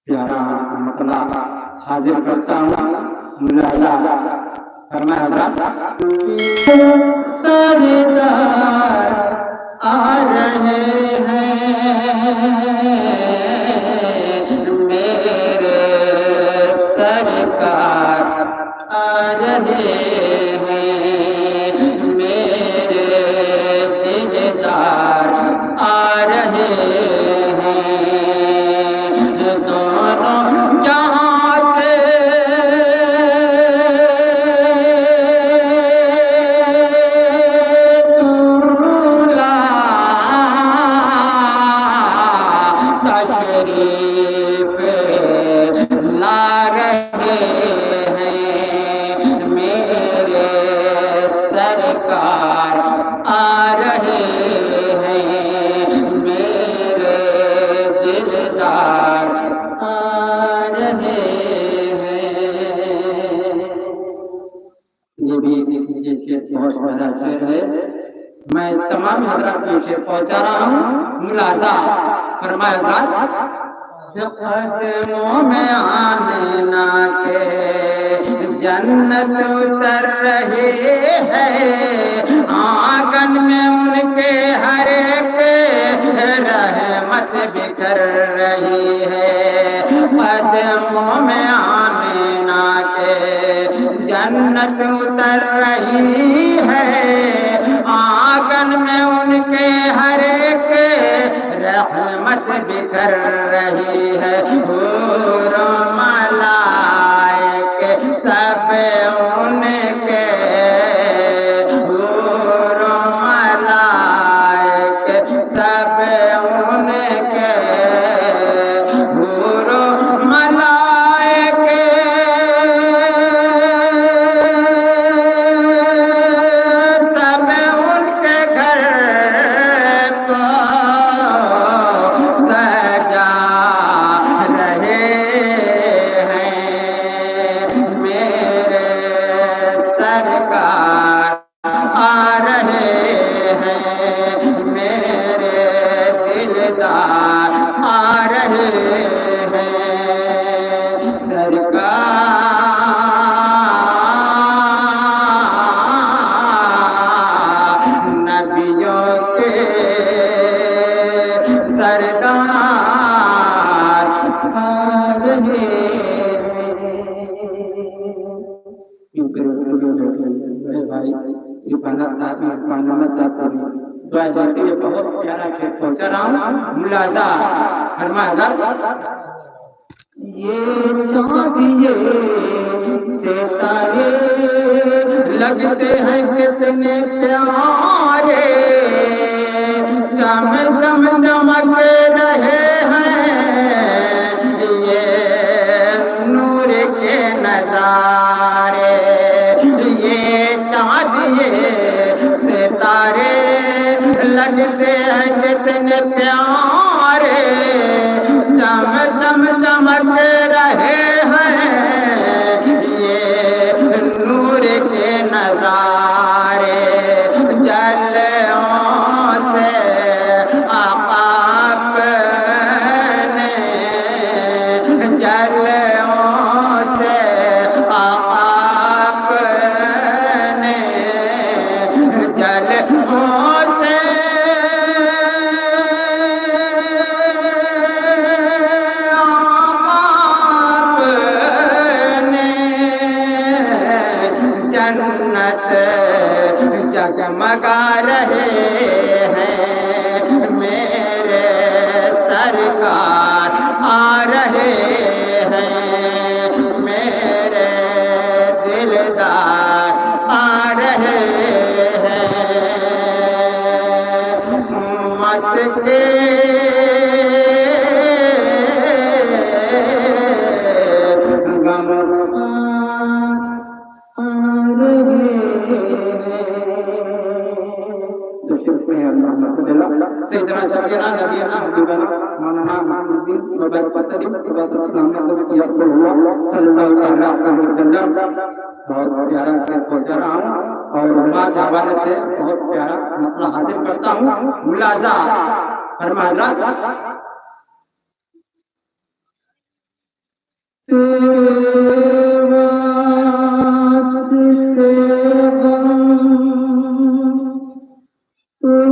پیارا مطلع حاضر کرتا ہوں. ملاحظہ فرمائے حضرات. سردار آ رہے ہیں میرے سرکار آ رہے ہیں میرے دلدار آ رہے ہیں دونوں جہاں کے دولا تشریف لا رہے ہیں میرے سرکار آ رہے ہیں میرے دلدار آ رہے ہیں. یہ بھی بہت بڑا شعر ہے. میں تمام حضرات کو شعر پہنچا رہا ہوں. ملاحظہ فرمائے حضرات. قدموں میں آمینہ کے جنت اتر رہی ہے آنگن میں ان کے ہر ایک رحمت بکھر رہی ہے. قدموں میں آمینہ کے جنت اتر رہی ہے آنگن میں ان کے ہر ایک رحمت بکھر رہی ہے. حور و ملائک سب ان کے حور و ملائک سب ان کے حور و ملائک سب ان کے گھر کو سجا رہے ہیں میرے سرکار آ رہے ہیں میرے دلدار آ رہے ہیں سرکار نبیوں کے سردار آ رہے ہیں. بہت پیارا شعر پہنچا رہا ہوں. ملاحظہ فرمائے حضرات. یہ چاند یہ ستارے لگتے ہیں کتنے پیارے چم چم چمک رہے ہیں یہ نور کے نظارے. یہ چاند یہ ستارے لگتے ہیں کتنے پیارے چم چم چمک رہے ہیں یہ نور کے نظارے. جلووں سے آقا اپنے جلووں سے آقا اپنے جلووں سے جنت جگمگا رہے ہیں میرے سرکار آ رہے ہیں میرے دلدار آ رہے ہیں. امت کے سیدنا شفیعنا نبینا حبیبنا مولانا محمد الدین مبارک تسلیم صلی اللہ علیہ وسلم. بہت پیارا سے پہنچا رہا ہوں اور بعد حوالے سے بہت پیارا مسئلہ حاصل کرتا ہوں. ملاحظہ فرما حضرات.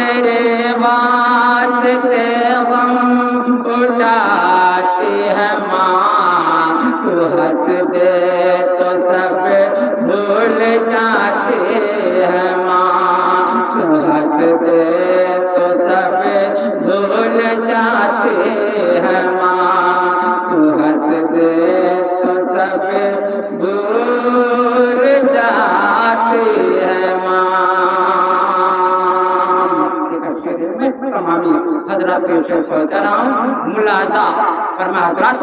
تیرے واسطے غم اٹھاتی ہے ماں، تو ہنس دے تو سب بھول جاتی ہے ماں، تو ہنس دے تو سب بھول جاتی ہے ماں، تو ہنس دے تو سب بھول جاتی ہے ماں۔ میں تمامی حضرات کے شعر پہنچا رہا ہوں، ملاحظہ فرما حضرات،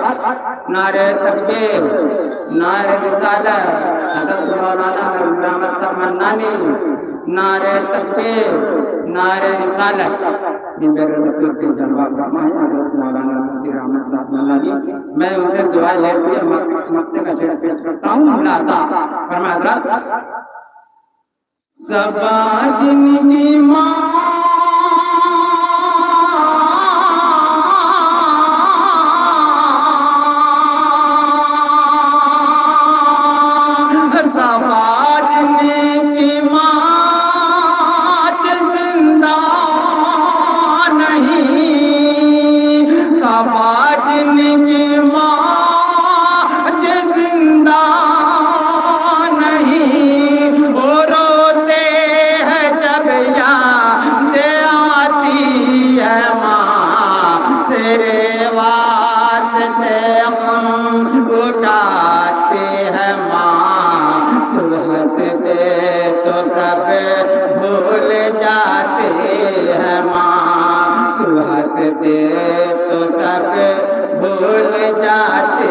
نعرہ تکبیر، نعرہ رسالت، حضرت مولانا رحمت صاحب منانی، نعرہ تکبیر، نعرہ رسالت، میرے رسول کے جلوہ فرمائے حضرت مولانا مفتی رحمت صاحب منانی۔ میں ان سے دعا لے کے مقصد کا شعر پیش کرتا ہوں، ملاحظہ فرما حضرات، صبا جن کی ماں تو سب بھول جاتے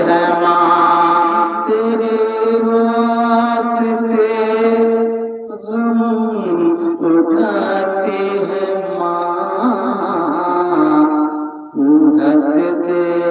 ہیں ماں، تیرے واسطے غم اٹھاتے ہیں ماں، تو ہنس دے